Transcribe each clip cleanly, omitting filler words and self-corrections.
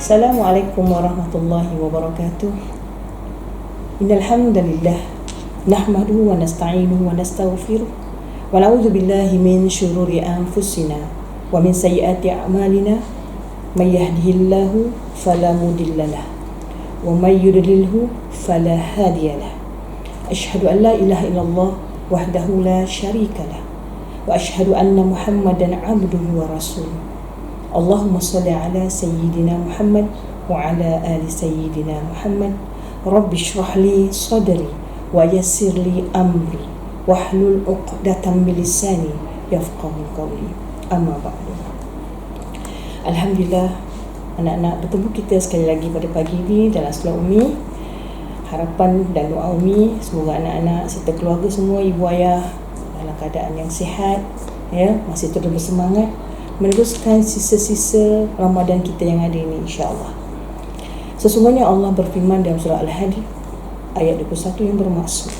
Assalamualaikum warahmatullahi wabarakatuh. Innal hamdalillah nahmaduhu wa nasta'inuhu wa nastaghfiruh wa na'udzu billahi min syururi anfusina wa min sayyiati a'malina may yahdihillahu fala mudhillalah wa may yudlilhu fala hadiyalah. Asyhadu an la ilaha illallah wahdahu la syarikalah wa asyhadu anna Muhammadan 'abduhu wa rasuluh. Allahumma salli ala sayyidina Muhammad wa ala ali sayyidina Muhammad. Rabbi shrah li sadri wa yassir li amri wahlul 'uqdatam min lisani yafqahu qawli. Amma ba'du. Alhamdulillah, anak-anak, bertemu kita sekali lagi pada pagi ini dalam Solat Umi. Harapan dan doa Umi semoga anak-anak serta keluarga semua, ibu ayah dalam keadaan yang sihat, ya, masih terus bersemangat meneruskan sisa-sisa Ramadan kita yang ada ini, insya-Allah. Sesungguhnya Allah berfirman dalam surah Al-Hadi ayat 21 yang bermaksud,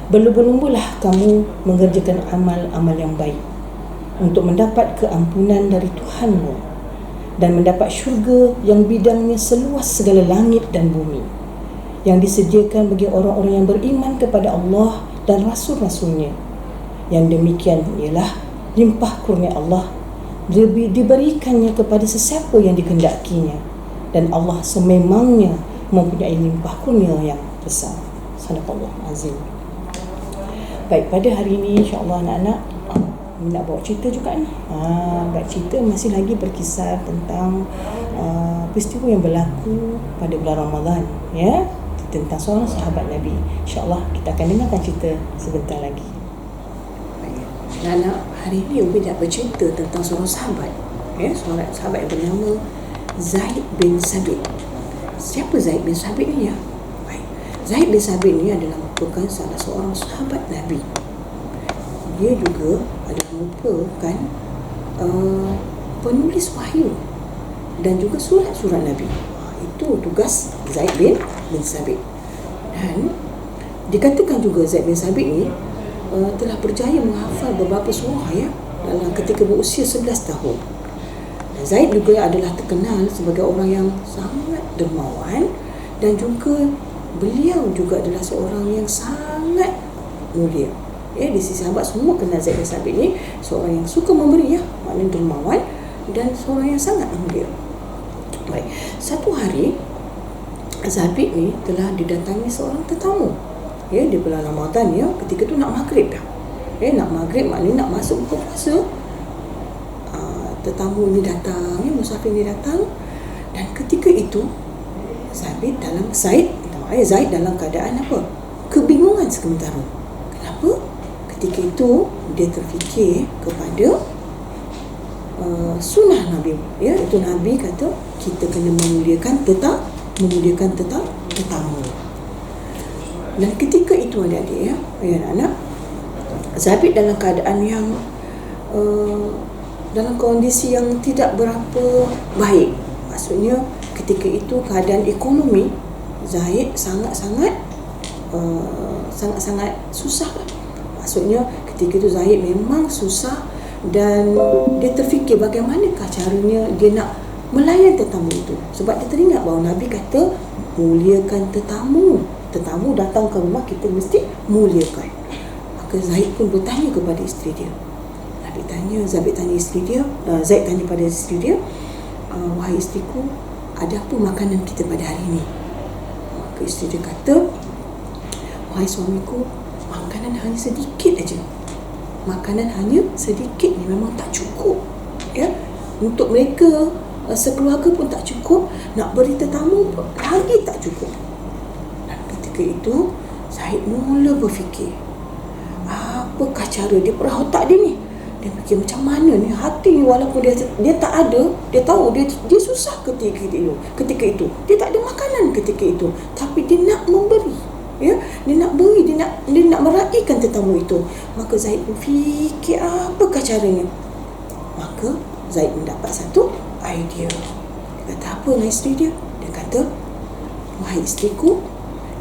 berlumba-lumbalah kamu mengerjakan amal-amal yang baik untuk mendapat keampunan dari Tuhanmu dan mendapat syurga yang bidangnya seluas segala langit dan bumi, yang disediakan bagi orang-orang yang beriman kepada Allah dan Rasul-Rasulnya. Yang demikian ialah limpah kurnia Allah diberikannya kepada sesiapa yang dikehendakinya, dan Allah sememangnya mempunyai limpah kurnia yang besar. Sadaqallahu azim. Baik, pada hari ini insya-Allah anak-anak nak bawa cerita juga ni. Baik, cerita masih lagi berkisar tentang peristiwa yang berlaku pada bulan Ramadan, ya, tentang seorang sahabat Nabi. Insya-Allah kita akan dengarkan cerita sebentar lagi. Anak, hari ini Umi nak bercerita tentang seorang sahabat, ya, seorang sahabat yang bernama Zaid bin Sabit. Siapa Zaid bin Sabit ni, ya? Baik. Zaid bin Sabit ni adalah merupakan salah seorang sahabat Nabi. Dia juga adalah merupakan penulis wahyu dan juga surat-surat Nabi. Itu tugas Zaid bin Sabit. Dan dikatakan juga Zaid bin Sabit ni telah berjaya menghafal beberapa surah, ya, dalam ketika berusia 11 tahun. Dan Zaid juga adalah terkenal sebagai orang yang sangat dermawan, dan juga beliau juga adalah seorang yang sangat mulia. Ya, di sisi sahabat semua kenal Zaid bin Sabit ni seorang yang suka memberi, ya, maknanya dermawan dan seorang yang sangat mulia. Baik, satu hari Zabit ni telah didatangi seorang tetamu, ya, di bulan Ramadan, ya, ketika tu nak maghrib dah. Ya, nak maghrib maknanya nak masuk buka puasa. Tetamu ni datang, ya, musafir ni datang, dan ketika itu Zaid dalam keadaan apa? Kebingungan sementara. Kenapa? Ketika itu dia terfikir kepada sunnah Nabi, ya, itu Nabi kata kita kena memuliakan tetamu. Dan ketika itu adik-adik, ya, anak-anak, Zabit dalam keadaan yang dalam kondisi yang tidak berapa baik. Maksudnya ketika itu keadaan ekonomi Zaid sangat-sangat susah. Maksudnya ketika itu Zaid memang susah, dan dia terfikir bagaimanakah caranya dia nak melayan tetamu itu. Sebab dia teringat bahawa Nabi kata muliakan tetamu. Tetamu datang ke rumah, kita mesti muliakan. Maka Zaid pun bertanya kepada isteri dia. Zaid tanya pada isteri dia, wahai isteriku, ada apa makanan kita pada hari ini? Maka isteri dia kata, wahai suamiku, makanan hanya sedikit aja. Makanan hanya sedikit ni memang tak cukup, ya. Untuk mereka sekeluarga pun tak cukup, nak beri tetamu pun lagi tak cukup. Ketika itu Zaid mula berfikir, apakah cara dia, perah otak dia ni. Dia fikir macam mana ni hati ni, walaupun dia tak ada, dia tahu dia susah ketika itu. Dia tak ada makanan ketika itu, tapi dia nak memberi, ya, dia nak beri, dia nak meraihkan tetamu itu. Maka Zaid berfikir apakah caranya. Maka Zaid mendapat satu idea. Dia kata apa dengan isteri dia? Dia kata, wahai isteriku,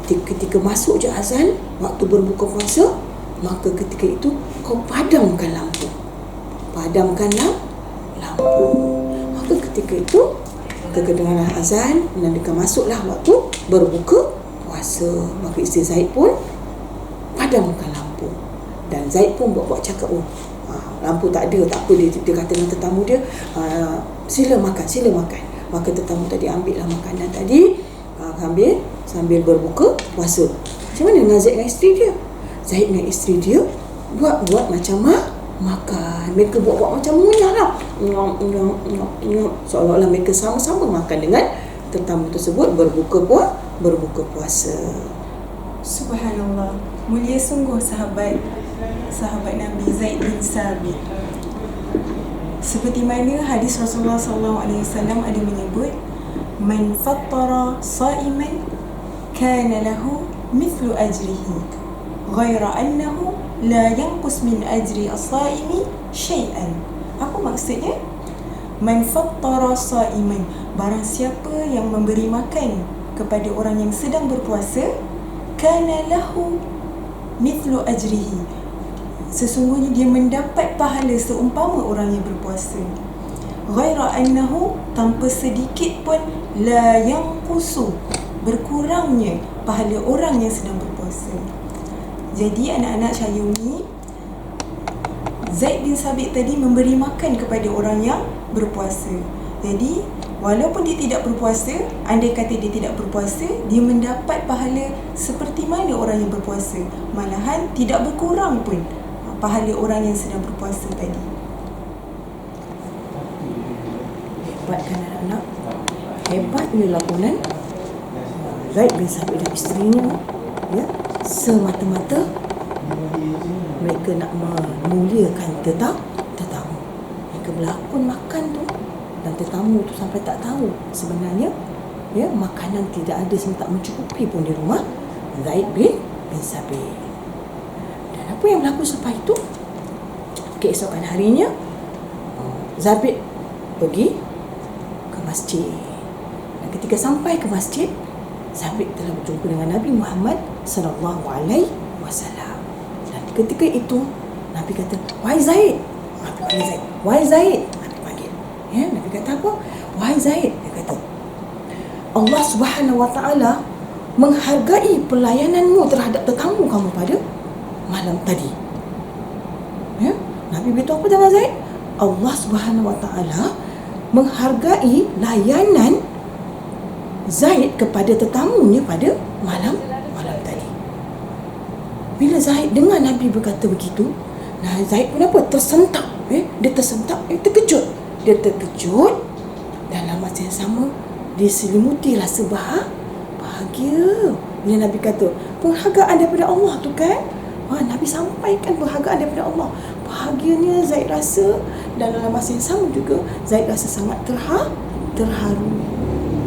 ketika masuk je azan waktu berbuka puasa, maka ketika itu kau padamkan lampu. Maka ketika itu kedengaran azan, menandakan masuklah waktu berbuka puasa. Maka isteri Zaid pun padamkan lampu, dan Zaid pun buat cakap, lampu tak ada, tak apa, dia kata dengan tetamu dia, sila makan. Maka tetamu tadi ambil lah makanan tadi, sambil berbuka puasa. Macam mana dengan Zaid dengan isteri dia? Zaid dengan isteri dia buat macam makan. Mereka buat macam munyah lah, seolah-olah mereka sama-sama makan dengan tetamu tersebut berbuka puasa. Subhanallah, mulia sungguh sahabat Nabi Zaid bin Sabit. Seperti mana hadis Rasulullah SAW ada menyebut, man fattara sa'iman kana lahu mithlu ajrihi ghaira annahu la yanqus min ajri as-sa'imi syai'an. Apa maksudnya? Man fattara sa'iman, barang siapa yang memberi makan kepada orang yang sedang berpuasa, kana lahu mithlu ajrihi, sesungguhnya dia mendapat pahala seumpama orang yang berpuasa. Ghaira annahu, tanpa sedikit pun, la yanqusu, berkurangnya pahala orang yang sedang berpuasa. Jadi anak-anak Syayumi, Zaid bin Sabit tadi memberi makan kepada orang yang berpuasa. Jadi walaupun dia tidak berpuasa, andai kata dia tidak berpuasa, dia mendapat pahala seperti mana orang yang berpuasa. Malahan tidak berkurang pun pahala orang yang sedang berpuasa tadi. Hebat kan anak-anak? Hebatnya lakonan Zaid bin Sabit dan isterinya, ya, semata-mata mereka nak memuliakan tetamu. Mereka berlakon makan tu, dan tetamu tu sampai tak tahu sebenarnya, ya, makanan tidak ada, tak mencukupi pun di rumah Zaid bin Sabit. Dan apa yang berlaku selepas itu? Keesokan harinya, Zabit pergi ke masjid. Dan ketika sampai ke masjid, Zabit telah berjumpa dengan Nabi Muhammad sallallahu alaihi wasallam. Dan ketika itu Nabi kata, "Wahai Zaid." Nabi panggil Zaid. "Wahai Zaid." Nabi panggil. Ya, Nabi kata apa? "Wahai Zaid." Dia kata, "Allah Subhanahu wa taala menghargai pelayananmu terhadap tetamu kamu pada malam tadi." Ya, Nabi beritahu apa dengan Zaid? Allah Subhanahu wa taala menghargai layanan Zaid kepada tetamunya pada malam tadi. Bila Zaid dengar Nabi berkata begitu, Zaid pun apa? Tersentak. Dia tersentak, terkejut. Dia terkejut, dan dalam masa yang sama dia selimuti rasa bahagia. Bila Nabi kata penghargaan daripada Allah tu kan, Nabi sampaikan penghargaan daripada Allah. Bahagianya Zaid rasa, dan dalam masa yang sama juga Zaid rasa sangat terharu.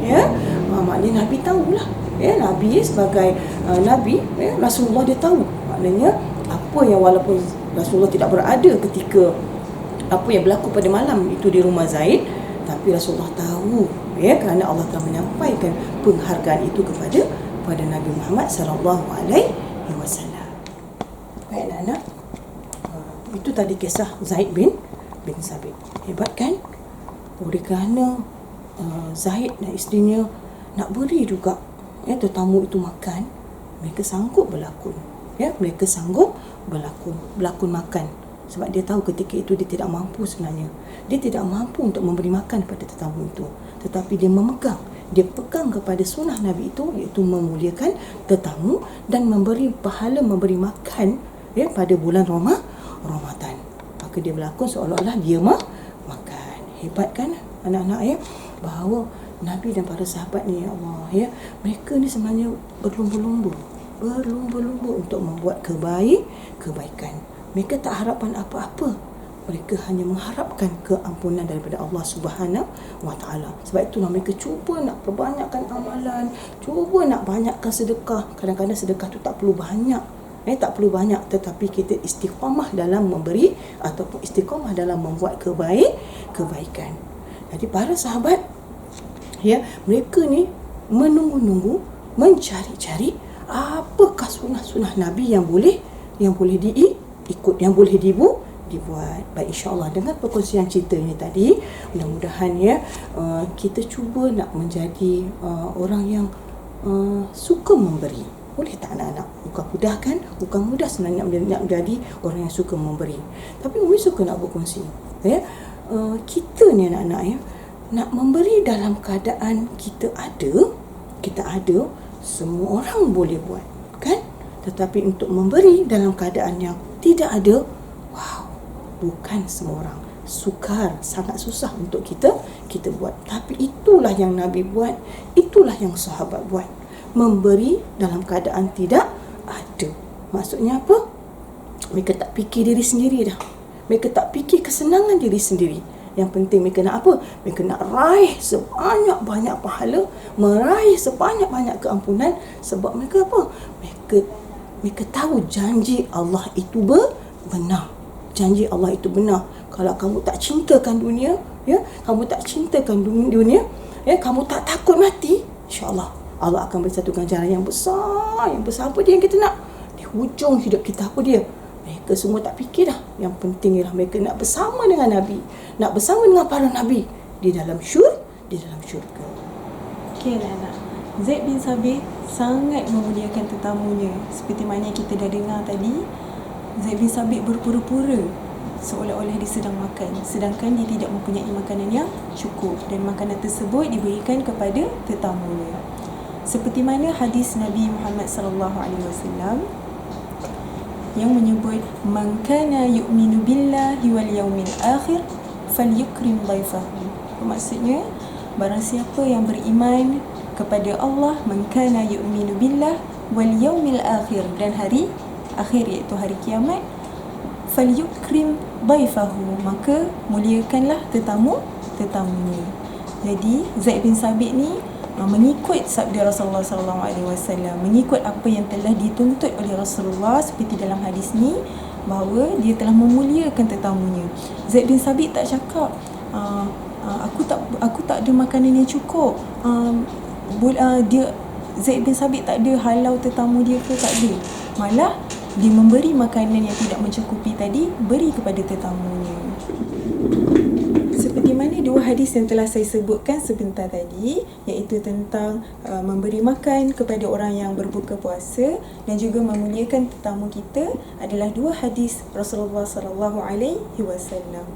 Ya, maknanya Nabi tahulah, ya, Nabi sebagai Nabi, ya, Rasulullah dia tahu. Maknanya apa yang, walaupun Rasulullah tidak berada ketika apa yang berlaku pada malam itu di rumah Zaid, tapi Rasulullah tahu, ya, kerana Allah telah menyampaikan penghargaan itu kepada Nabi Muhammad sallallahu alaihi wasallam. Baik anak-anak, itu tadi kisah Zaid bin Sabit. Hebat kan? Oleh kerana Zaid dan isterinya nak beri juga, ya, tetamu itu makan, mereka sanggup berlakon. Ya, mereka sanggup berlakon makan, sebab dia tahu ketika itu dia tidak mampu sebenarnya. Dia tidak mampu untuk memberi makan kepada tetamu itu, tetapi dia pegang kepada sunnah Nabi itu, iaitu memuliakan tetamu dan memberi pahala memberi makan, ya, pada bulan Ramadan. Maka dia berlakon seolah-olah dia makan. Hebat kan anak-anak, ya, bahawa Nabi dan para sahabat ni, ya Allah, ya, mereka ni sebenarnya berlumba-lumba untuk membuat kebaikan. Mereka tak harapkan apa-apa. Mereka hanya mengharapkan keampunan daripada Allah Subhanahu wa taala. Sebab itulah mereka cuba nak perbanyakkan amalan, cuba nak banyakkan sedekah. Kadang-kadang sedekah tu tak perlu banyak. Tak perlu banyak, tetapi kita istiqamah dalam memberi ataupun istiqamah dalam membuat kebaikan. Jadi para sahabat, ya, mereka ni menunggu-nunggu, mencari-cari apakah sunnah-sunnah Nabi yang boleh diikut, yang boleh dibuat. Baik, insya-Allah dengan perkongsian cerita ini tadi, mudah-mudahan kita cuba nak menjadi orang yang suka memberi. Boleh tak anak-anak? Bukan mudah kan? Bukan mudah sebenarnya nak menjadi orang yang suka memberi. Tapi Umi suka nak berkongsi. Kita ni anak-anak nak memberi dalam keadaan kita ada, semua orang boleh buat, kan? Tetapi untuk memberi dalam keadaan yang tidak ada, bukan semua orang. Sukar, sangat susah untuk kita buat. Tapi itulah yang Nabi buat, itulah yang sahabat buat. Memberi dalam keadaan tidak ada. Maksudnya apa? Mereka tak fikir diri sendiri dah. Mereka tak fikir kesenangan diri sendiri. Yang penting mereka nak apa? Mereka nak raih sebanyak-banyak pahala, meraih sebanyak-banyak keampunan. Sebab mereka apa? Mereka tahu janji Allah itu benar. Janji Allah itu benar. Kalau kamu tak cintakan dunia, kamu tak cintakan dunia, kamu tak takut mati, insya-Allah Allah akan beri satu ganjaran yang besar. Yang besar apa dia yang kita nak? Di hujung hidup kita apa dia? Mereka semua tak fikir dah. Yang penting ialah mereka nak bersama dengan Nabi, nak bersama dengan para Nabi di dalam syurga. Okey anak. Zaid bin Sabit sangat memuliakan tetamunya. Seperti mana kita dah dengar tadi, Zaid bin Sabit berpura-pura seolah-olah dia sedang makan, sedangkan dia tidak mempunyai makanan yang cukup, dan makanan tersebut diberikan kepada tetamunya. Seperti mana hadis Nabi Muhammad sallallahu alaihi wasallam yang menyebut, man kana yu'minu billahi wal yawmil akhir falyukrim dhaifahu. Maksudnya, barang siapa yang beriman kepada Allah, man kana yu'minu billah wal yawmil akhir, dan hari akhir iaitu hari kiamat, falyukrim dhaifahu, maka muliakanlah tetamunya. Jadi Zaid bin Sabit ni mengikut sabda Rasulullah sallallahu alaihi wasallam, mengikut apa yang telah dituntut oleh Rasulullah seperti dalam hadis ni, bahawa dia telah memuliakan tetamunya. Zaid bin Sabit tak cakap aku tak ada makanan yang cukup. Zaid bin Sabit tak ada halau tetamu dia ke, tak ada. Malah dia memberi makanan yang tidak mencukupi tadi, beri kepada tetamunya. Seperti mana dua hadis yang telah saya sebutkan sebentar tadi, iaitu tentang memberi makan kepada orang yang berbuka puasa dan juga memuliakan tetamu kita, adalah dua hadis Rasulullah sallallahu alaihi wasallam.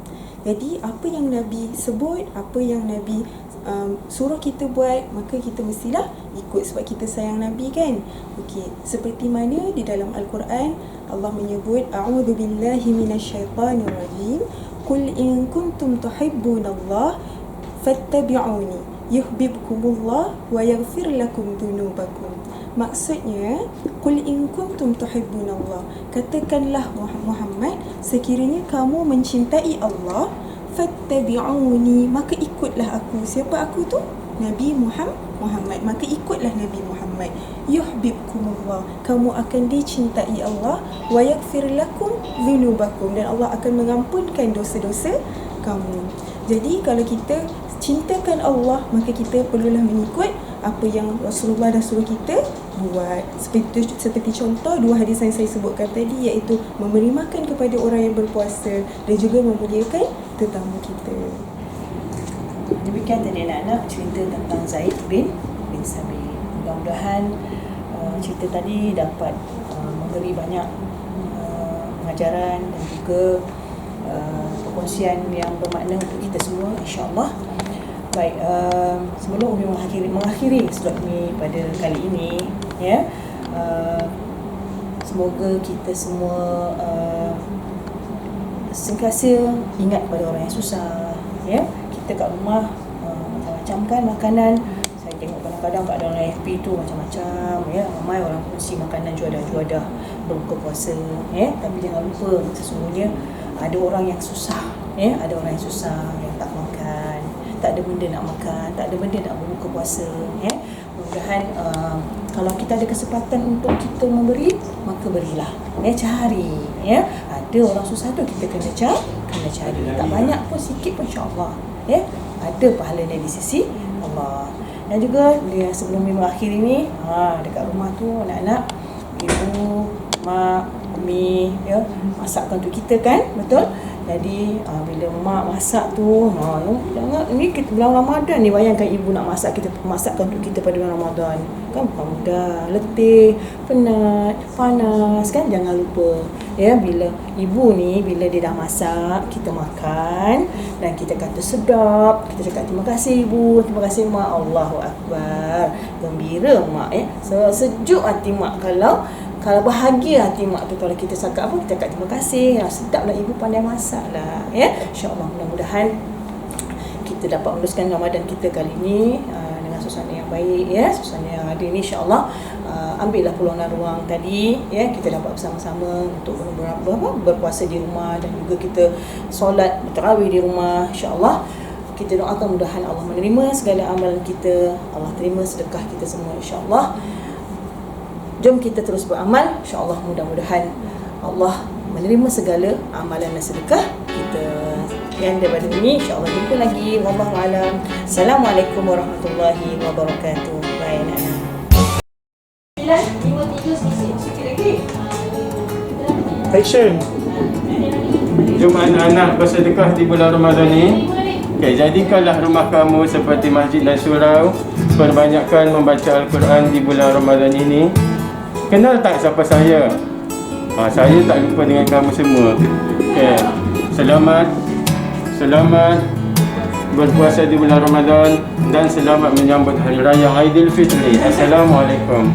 Jadi apa yang Nabi sebut, apa yang Nabi suruh kita buat, maka kita mestilah ikut sebab kita sayang Nabi, kan? Okey, seperti mana di dalam Al-Quran Allah menyebut, a'udzu billahi minasyaitanir rajim, qul in kuntum tuhibbunallah fattabi'uni yuhibbukumullah wa yaghfir lakum dhunubakum. Maksudnya, qul in kuntum tuhibbunallah, katakanlah Muhammad, sekiranya kamu mencintai Allah, fattabi'uni, maka ikutlah aku. Siapa aku tu? Nabi Muhammad. Maka ikutlah Nabi Muhammad. Yuhibbukumullah, kamu akan dicintai Allah, wa yaghfir lakum dhunubakum, dan Allah akan mengampunkan dosa-dosa kamu. Jadi kalau kita cintakan Allah, maka kita perlulah mengikut apa yang Rasulullah dah suruh kita buat. Seperti contoh dua hadis yang saya sebutkan tadi, iaitu memberi makan kepada orang yang berpuasa dan juga memuliakan tetamu kita. Demikian tadi anak-anak cerita tentang Zaid bin Sabit. Mudah-mudahan cerita tadi dapat memberi banyak pengajaran dan juga perkongsian yang bermakna untuk kita semua, insya-Allah. Baik, sebelum Umi mengakhiri slot ini pada kali ini, semoga kita semua sentiasa ingat pada orang yang susah, Kita kat rumah macam-macam kan makanan. Saya tengok kadang-kadang kat dalam FB tu macam-macam, ramai orang kongsi makanan juadah berbuka puasa, tapi jangan lupa sesungguhnya ada orang yang susah, ada orang yang susah, yang tak makan, tak ada benda nak makan, tak ada benda nak berbuka puasa, Mudah-mudahan kalau kita ada kesempatan untuk kita memberi, maka berilah, cari, ada orang susah tu kita kena cari, tak banyak pun, sikit pun, insya-Allah, ada pahalanya di sisi Allah. Dan juga sebelum mengakhiri ni, dekat rumah tu anak-anak, ibu, mak, mi, ya, masakkan untuk kita kan, betul? Jadi bila mak masak tu, jangan ni kita bulan Ramadan ni, bayangkan ibu nak masakkan untuk kita pada bulan Ramadan. Kan bukan mudah, letih, penat, panas kan. Jangan lupa ya, bila ibu ni bila dia dah masak, kita makan dan kita kata sedap, kita cakap terima kasih ibu, terima kasih mak, Allahu Akbar. Gembira mak ya. Sejuk hati mak kalau bahagia hati mak tu kalau kita cakap apa, kita cakap terima kasih. Sedaplah ibu pandai masak lah ya. InsyaAllah mudah-mudahan kita dapat meneruskan Ramadan kita kali ini dengan suasana yang baik ya, suasana yang ada ni insyaAllah. Ambillah peluang dan ruang tadi ya, kita dapat bersama-sama untuk berpuasa di rumah dan juga kita solat tarawih di rumah insyaAllah. Kita doakan mudahan Allah menerima segala amalan kita, Allah terima sedekah kita semua insyaAllah. Jom kita terus beramal, insyaAllah mudah-mudahan Allah menerima segala amalan dan sedekah kita. Yang daripada ini insyaAllah jumpa lagi. Wallahu a'lam. Assalamualaikum warahmatullahi wabarakatuh. Bye anak-anak. 9, 5, 3, sikit lagi. Action. Jom anak-anak bersedekah di bulan Ramadan ni. Okay, jadikanlah rumah kamu seperti masjid dan surau. Perbanyakkan membaca Al-Quran di bulan Ramadan ini. Kenal tak siapa saya? Saya tak lupa dengan kamu semua. Okay. Selamat berpuasa di bulan Ramadan dan selamat menyambut Hari Raya Aidilfitri. Assalamualaikum.